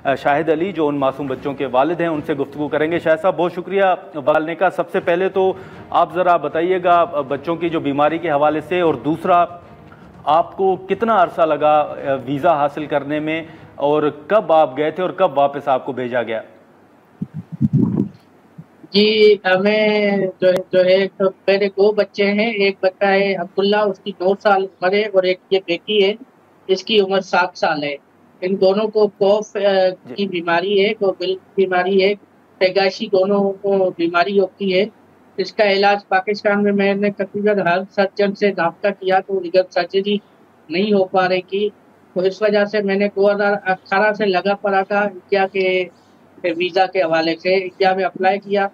شاہد علی جو ان معصوم بچوں کے والد ہیں ان سے گفتگو کریں گے۔ شاہد صاحب بہت شکریہ والنے کا۔ سب سے پہلے تو آپ ذرا بتائیے گا بچوں کی جو بیماری کے حوالے سے، اور دوسرا آپ کو کتنا عرصہ لگا ویزا حاصل کرنے میں، اور کب آپ گئے تھے اور کب واپس آپ کو بھیجا گیا؟ جی ہمیں جو ہے میرے 2 بچے ہیں، ایک بچہ ہے عبداللہ، اس کی 9 سال عمر ہے، اور ایک یہ بیٹی ہے، اس کی عمر 7 سال ہے۔ ان دونوں کو کوف کی بیماری ہے، کوفل کی بیماری ہے، پیدائشی دونوں کو بیماری ہوتی ہے۔ اس کا علاج پاکستان میں نے تقریباً ہر سرجن سے رابطہ کیا تو لیگر سرجری نہیں ہو پا رہی تھی، تو اس وجہ سے میں نے 2018 سے لگا پڑا تھا انڈیا کے ویزا کے حوالے سے، انڈیا میں اپلائی کیا۔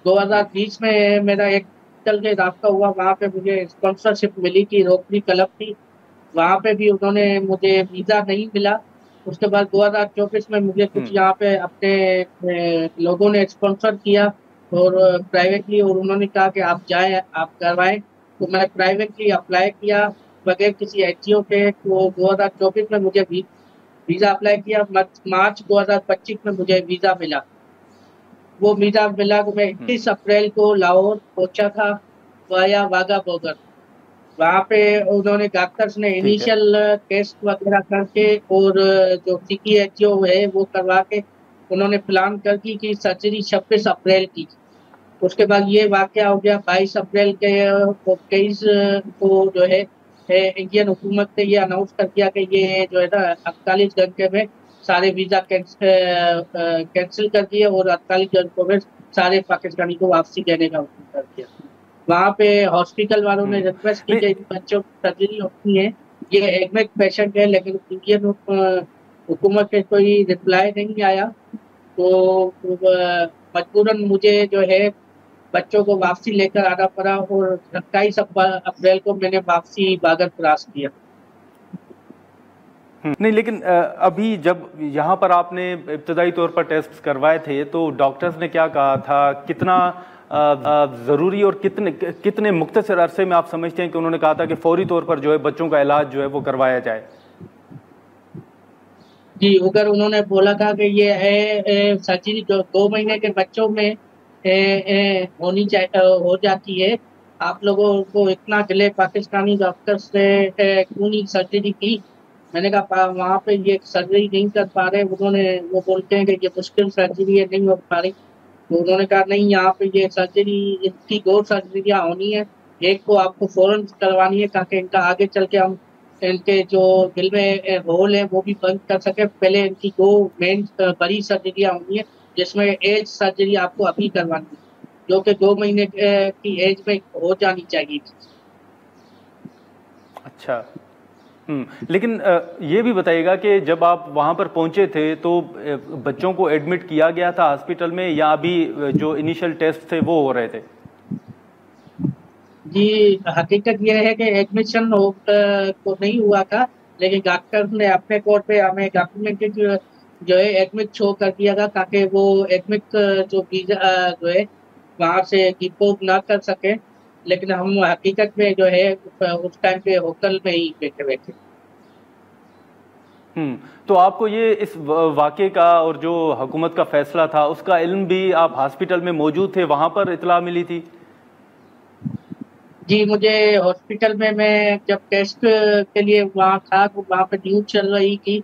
2020 میں میرا ایک چل کے رابطہ ہوا، وہاں پہ مجھے اسپانسرشپ ملی تھی، روٹری کلب تھی، وہاں پہ بھی انہوں نے مجھے ویزا نہیں ملا۔ اس کے بعد 2024 میں مجھے کچھ یہاں پہ اپنے لوگوں نے اسپانسر کیا اور پرائیویٹلی، اور انہوں نے کہا کہ آپ جائیں، آپ کروائیں، تو میں پرائیویٹلی اپلائی کیا بغیر کسی این جی او کے۔ تو 2024 میں مجھے ویزا اپلائی کیا، مارچ 2025 میں مجھے ویزا ملا۔ وہ ویزا ملا تو میں 21 اپریل کو لاہور پہنچا تھا وایا واگا بورڈر۔ وہاں پہ انہوں نے ڈاکٹرز نے ٹھیک ہے۔ انیشیل ٹیسٹ وغیرہ کر کے اور جو سی ٹی ایچ او ہے وہ کروا کے انہوں نے پلان کر کی کہ سرجری 26 اپریل کی۔ اس کے بعد یہ واقعہ ہو گیا 22 اپریل کے 23 کو جو ہے انڈین حکومت نے یہ اناؤنس کر دیا کہ یہ جو ہے نا 48 گھنٹے میں سارے ویزا کینسل کر دیے، اور 48 گھنٹوں میں سارے پاکستانی کو واپسی دینے کا حکم کر دیا۔ وہاں پہ ہاسپٹل والوں نے ریکویسٹ کی کہ بچوں کی سرجری ہوتی ہے، یہ ایڈمٹ پیشنٹ ہے، لیکن انڈین حکومت سے کوئی رپلائی نہیں آیا، تو مجبوراً مجھے جو ہے بچوں کو واپسی لے کر آنا پڑا، اور 27 اپریل کو میں نے واپسی باغر کراس کیا۔ نہیں لیکن ابھی جب یہاں پر آپ نے ابتدائی طور پر ٹیسٹ کروائے تھے تو ڈاکٹرز نے کیا کہا تھا، کتنا ضروری اور کتنے مختصر عرصے میں آپ سمجھتے ہیں کہ انہوں نے کہا تھا کہ فوری طور پر جو ہے بچوں کا علاج جو ہے وہ کروایا جائے؟ جی اگر انہوں نے بولا تھا کہ یہ ہے سرجری جو 2 مہینے کے بچوں میں ہو جاتی ہے، آپ لوگوں کو اتنا ڈیلے پاکستانی ڈاکٹرز نے کیوں نہیں سرجری کی؟ میں نے کہا وہاں پہ یہ سرجری نہیں کر پا رہے، انہوں نے وہ بولتے ہیں کہ یہ مشکل سرجری ہے، نہیں ہو پا رہی، تو انہوں نے کہا نہیں یہاں پہ یہ سرجری، ان کی 2 سرجریاں ہونی ہے، ایک کو آپ کو فوراً کروانی ہے تاکہ ان کا آگے چل کے ہم ان کے جو دل میں ہول ہیں وہ بھی بند کر سکے۔ پہلے ان کی 2 مین بڑی سرجریاں ہونی ہیں، جس میں ایج سرجری آپ کو ابھی کروانی ہے، جو کہ 2 مہینے کی ایج میں ہو جانی چاہیے تھی۔ اچھا لیکن یہ بھی بتائیے گا کہ جب آپ وہاں پر پہنچے تھے تو بچوں کو ایڈمٹ کیا گیا تھا ہاسپٹل میں، یا ابھی جو انیشل ٹیسٹ تھے وہ ہو رہے تھے؟ جی حقیقت یہ ہے کہ ایڈمیشن تو نہیں ہوا تھا، لیکن ڈاکٹر نے اپنے طور پہ ہمیں ڈاکومنٹ جو ہے ایڈمٹ شو کر دیا تھا تاکہ وہ ایڈمٹ جو ویزا جو ہے وہاں سے ڈپورٹ نہ کر سکے، لیکن ہم حقیقت میں جو ہے اس ٹائم پہ ہوٹل میں ہی بیٹھے ہوئے تھے۔ تو آپ کو یہ اس واقعے کا اور جو حکومت کا فیصلہ تھا اس کا علم بھی آپ ہاسپٹل میں موجود تھے، وہاں پر اطلاع ملی تھی؟ جی مجھے ہاسپٹل میں جب ٹیسٹ کے لیے وہاں تھا تو وہاں پہ نیوز چل رہی تھی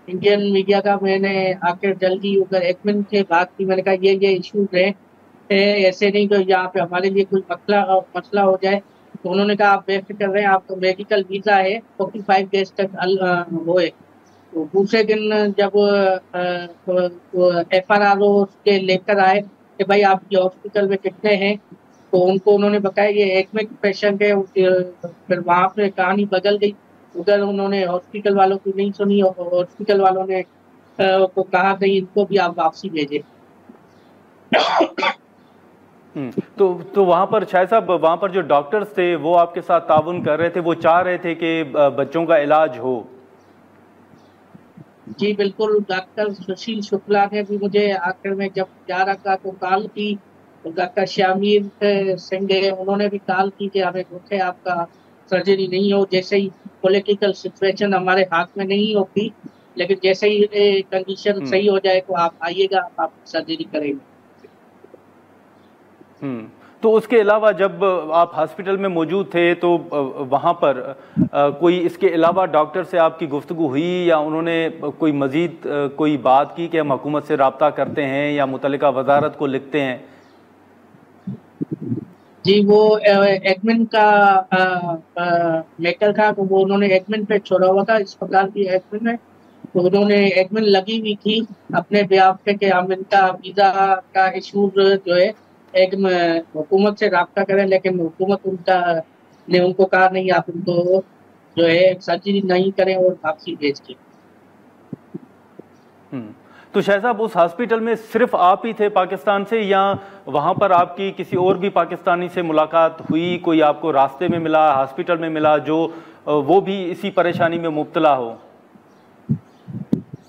انڈین میڈیا کا، میں نے آ کے جلدی اگر ایڈمن سے بات کی، میں نے کہا یہ ایشوز ہے، ایسے نہیں تو یہاں پہ ہمارے لیے کوئی مسئلہ ہو جائے، تو انہوں نے کہا آپ بے فکر رہیں، آپ کا میڈیکل ویزا ہے 45 ڈیز تک ہوئے۔ تو دوسرے دن جب ایف آر آر او کے لے کر آئے کہ بھائی آپ کے ہاسپٹل میں کتنے ہیں، تو ان کو انہوں نے بتایا یہ ایڈمٹ پیشنٹ ہے، پھر وہاں پہ کہانی بدل گئی، ادھر انہوں نے ہاسپٹل والوں کی نہیں سنی، اور ہاسپٹل والوں نے کو کہا کہ ان کو بھی آپ واپسی بھیجیں۔ تو وہاں پر شاہد صاحب، وہاں پر جو ڈاکٹرز تھے وہ آپ کے ساتھ تعاون کر رہے تھے، وہ چاہ رہے تھے کہ بچوں کا علاج ہو؟ جی بالکل، ڈاکٹر سشیل شکلا نے بھی مجھے آخر میں جب جا رہا تھا تو کال کی، ڈاکٹر شیامیر سنگھ انہوں نے بھی کال کی کہ ہمیں روکے آپ کا سرجری نہیں ہو، جیسے ہی پولیٹیکل سچویشن ہمارے ہاتھ میں نہیں ہوتی لیکن جیسے ہی کنڈیشن صحیح ہو جائے تو آپ آئیے گا, آپ سرجری کریں گے. تو اس کے علاوہ جب آپ ہاسپٹل میں موجود تھے تو وہاں پر کوئی اس کے علاوہ ڈاکٹر سے آپ کی گفتگو ہوئی, یا انہوں نے کوئی مزید کوئی بات کی کہ ہم حکومت سے رابطہ کرتے ہیں یا متعلقہ وزارت کو لکھتے ہیں؟ جی, وہ ایڈمن کا میٹر تھا, تو وہ انہوں نے ایڈمن پہ چھوڑا ہوا تھا, اسپتال کی ایڈمن میں. تو انہوں نے ایڈمن لگی ہوئی تھی اپنے بیاف پہ کہ ہم ان کا ویزا کا ایشو جو ہے حکومت سے رابطہ کریں, لیکن حکومت نے ان کو کہا نہیں, آپ ان کو جو ہے سرجری نہیں کریں اور واپسی بھیج کے. تو شاہ صاحب اس ہاسپٹل میں صرف آپ ہی تھے پاکستان سے, یا وہاں پر آپ کی کسی اور بھی پاکستانی سے ملاقات ہوئی, کوئی آپ کو راستے میں ملا, ہاسپٹل میں ملا, جو وہ بھی اسی پریشانی میں مبتلا ہو؟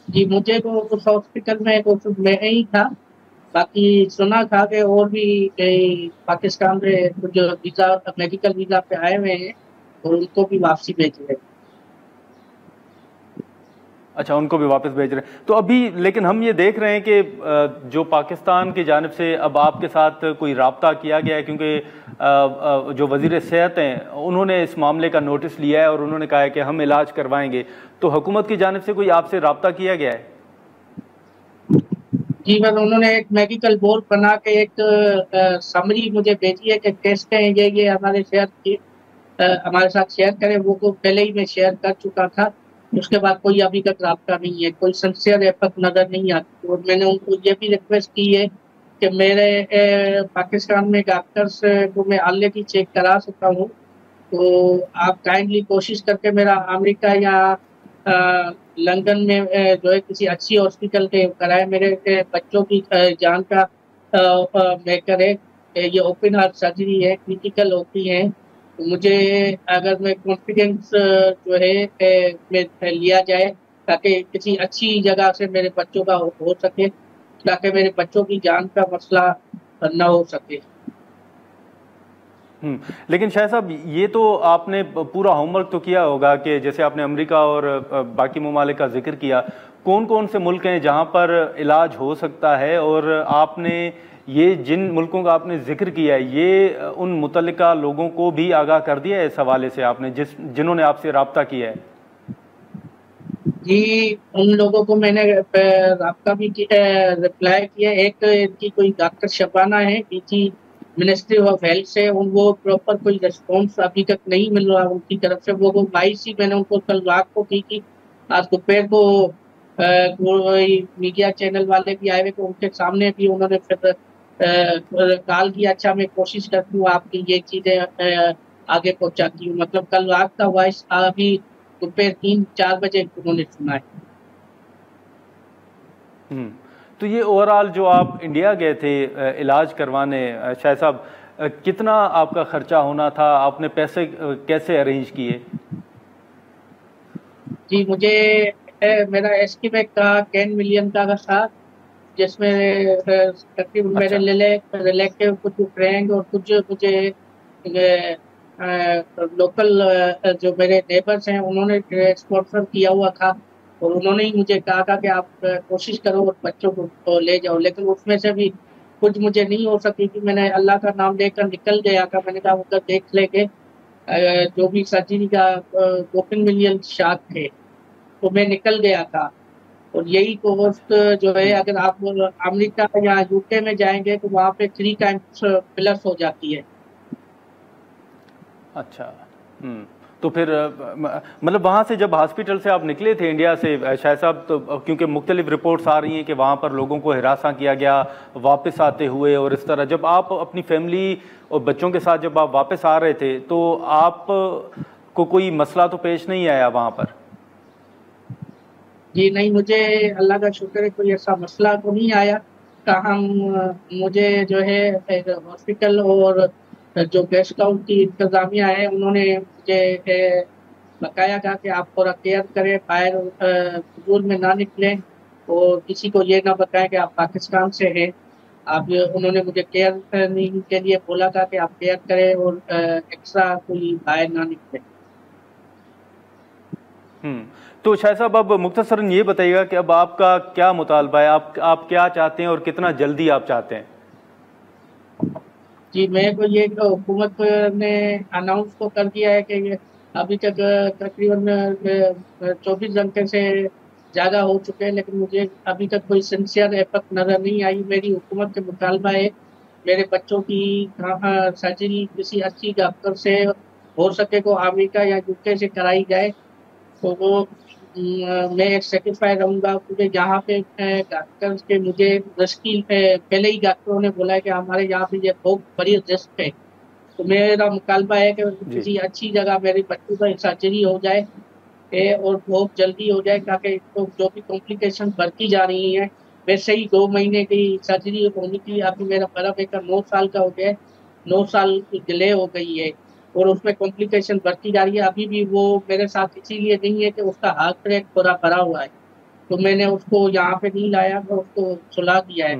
جی, مجھے تو اس ہاسپٹل میں میں ہی تھا, باقی سنا تھا کہ اور بھی پاکستان میں جو ویزا میڈیکل ویزا پہ آئے ہوئے ہیں اور ان کو بھی واپسی بھیج رہے ہیں. اچھا, ان کو بھی واپس بھیج رہے ہیں. تو ابھی لیکن ہم یہ دیکھ رہے ہیں کہ جو پاکستان کی جانب سے اب آپ کے ساتھ کوئی رابطہ کیا گیا ہے, کیونکہ جو وزیر صحت ہیں انہوں نے اس معاملے کا نوٹس لیا ہے اور انہوں نے کہا ہے کہ ہم علاج کروائیں گے. تو حکومت کی جانب سے کوئی آپ سے رابطہ کیا گیا ہے؟ جی, بس انہوں نے ایک میڈیکل بورڈ بنا کے ایک سمری مجھے بھیجی ہے کہ ٹیسٹ ہیں یہ ہمارے شہر کی ہمارے ساتھ شیئر کریں. وہ کو پہلے ہی میں شیئر کر چکا تھا, اس کے بعد کوئی ابھی تک رابطہ نہیں ہے, کوئی سنسیئر ایفرٹ نظر نہیں آتی. اور میں نے ان کو یہ بھی ریکویسٹ کی ہے کہ میرے پاکستان میں ڈاکٹرس کو میں آلریڈی چیک کرا سکتا ہوں, تو آپ کائنڈلی کوشش کر کے میرا امریکہ یا لندن میں جو ہے کسی اچھی ہاسپٹل کے کرائے. میرے بچوں کی جان کا میٹر ہے, یہ اوپن ہارٹ سرجری ہے, کریٹیکل ہوتی ہے. مجھے اگر میں کانفیڈینس جو ہے میں لیا جائے تاکہ کسی اچھی جگہ سے میرے بچوں کا ہو سکے, تاکہ میرے بچوں کی جان کا مسئلہ نہ ہو سکے. لیکن شاہ صاحب, یہ تو آپ نے پورا ہوم ورک تو کیا ہوگا کہ جیسے آپ نے امریکہ اور باقی ممالک کا ذکر کیا, کون کون سے ملک ہیں جہاں پر علاج ہو سکتا ہے, اور آپ نے یہ جن ملکوں کا آپ نے ذکر کیا ہے یہ ان متعلقہ لوگوں کو بھی آگاہ کر دیا ہے اس حوالے سے آپ نے جنہوں نے آپ سے رابطہ کیا ہے؟ جی, ان لوگوں کو میں نے رابطہ بھی رپلائی کیا. ایک ان کی کوئی ڈاکٹر شبانہ ہے, منسٹری آف ہیلتھ سے, ان کو پراپر کوئی ریسپانس ابھی تک نہیں مل رہا ان کی طرف سے. وہ بائی میں نے ان کو کل رات کو کی تھی, آج دوپہر کو میڈیا چینل والے بھی آئے ہوئے تو ان کے سامنے بھی انہوں نے پھر کال کیا, اچھا میں کوشش کرتی ہوں آپ کی یہ چیزیں آگے پہنچاتی ہوں. مطلب کل رات کا وائس ابھی دوپہر 3-4 بجے انہوں نے سنا ہے. تو یہ اوورآل جو آپ انڈیا گئے تھے علاج کروانے, شاہ صاحب کتنا آپ کا خرچہ ہونا تھا, آپ نے پیسے کیسے ارینج کیے؟ جی, مجھے میرا ایسٹیمیٹ کا 10 ملین کا تھا, جس میں تقریباً میرے ریلیٹیو کچھ فرینڈ اور کچھ مجھے لوکل جو میرے نیبرس ہیں انہوں نے اسپانسر کیا ہوا تھا, اور انہوں نے ہی مجھے کہا تھا کہ آپ کوشش کرو اور بچوں کو لے جاؤ. لیکن اس میں سے بھی کچھ مجھے نہیں ہو سکی کہ میں نے اللہ کا نام لے کر نکل گیا تھا. میں نے کہا ادھر دیکھ لے کے جو بھی سرجری کا 2-3 ملین شاٹ تھے تو میں نکل گیا تھا. اور یہی کوسٹ جو ہے اگر آپ امریکہ یا یو کے میں جائیں گے تو وہاں پہ 3 ٹائمز پلس ہو جاتی ہے. اچھا, تو پھر مطلب وہاں سے جب ہاسپٹل سے آپ نکلے تھے انڈیا سے شاہ صاحب, تو کیونکہ مختلف رپورٹس آ رہی ہیں کہ وہاں پر لوگوں کو ہراساں کیا گیا واپس آتے ہوئے, اور اس طرح جب آپ اپنی فیملی اور بچوں کے ساتھ جب آپ واپس آ رہے تھے تو آپ کو کوئی مسئلہ تو پیش نہیں آیا وہاں پر؟ جی نہیں, مجھے اللہ کا شکر ہے کوئی ایسا مسئلہ تو نہیں آیا. تاہم مجھے جو ہے ہاسپٹل اور جو گیسٹ ہاؤس کی انتظامیہ ہے انہوں نے مجھے بتایا تھا کہ آپ تھوڑا کیئر کریں, باہر فضول میں نہ نکلیں, اور کسی کو یہ نہ بتائیں کہ آپ پاکستان سے ہیں. انہوں نے مجھے کیئر کے لیے بولا تھا کہ آپ کیئر کریں اور ایکسٹرا کوئی باہر نہ نکلیں. تو شاہ صاحب اب مختصراً یہ بتائیے گا کہ اب آپ کا کیا مطالبہ ہے، آپ کیا چاہتے ہیں اور کتنا جلدی آپ چاہتے ہیں؟ جی میرے کو یہ حکومت نے اناؤنس تو کر دیا ہے کہ ابھی تک تقریباً 24 گھنٹے سے زیادہ ہو چکے ہیں، لیکن مجھے ابھی تک کوئی سنسیئر ایفرٹ نظر نہیں آئی۔ میری حکومت سے مطالبہ ہے میرے بچوں کی سرجری کسی اچھی ڈاکٹر سے ہو سکے تو امریکہ یا UK سے کرائی جائے، تو وہ میں ایک سیٹسفائی رہوں گا، کیونکہ یہاں پہ ڈاکٹر کے مجھے رسک پہلے ہی ڈاکٹروں نے بولا ہے کہ ہمارے یہاں پہ یہ بہت بڑی رسک ہے، تو میرا مطالبہ ہے کہ جی کسی اچھی جگہ میرے بچوں کا سرجری ہو جائے اور بہت جلدی ہو جائے، تاکہ جو بھی کمپلیکیشن بڑھتی جا رہی ہیں، ویسے ہی 2 مہینے کی سرجری ہونے کی، ابھی میرا بڑا بیٹا 9 سال کا ہو گیا ہے، 9 سال کی ڈیلے ہو گئی ہے اور اس میں کمپلیکیشن بڑھتی جا رہی ہے۔ ابھی بھی وہ میرے ساتھ اسی لیے نہیں ہے کہ اس کا ہارٹ ریٹ تھوڑا بڑا ہوا ہے، تو میں نے اس کو یہاں پہ نہیں لایا، میں اس کو سلا دیا ہے۔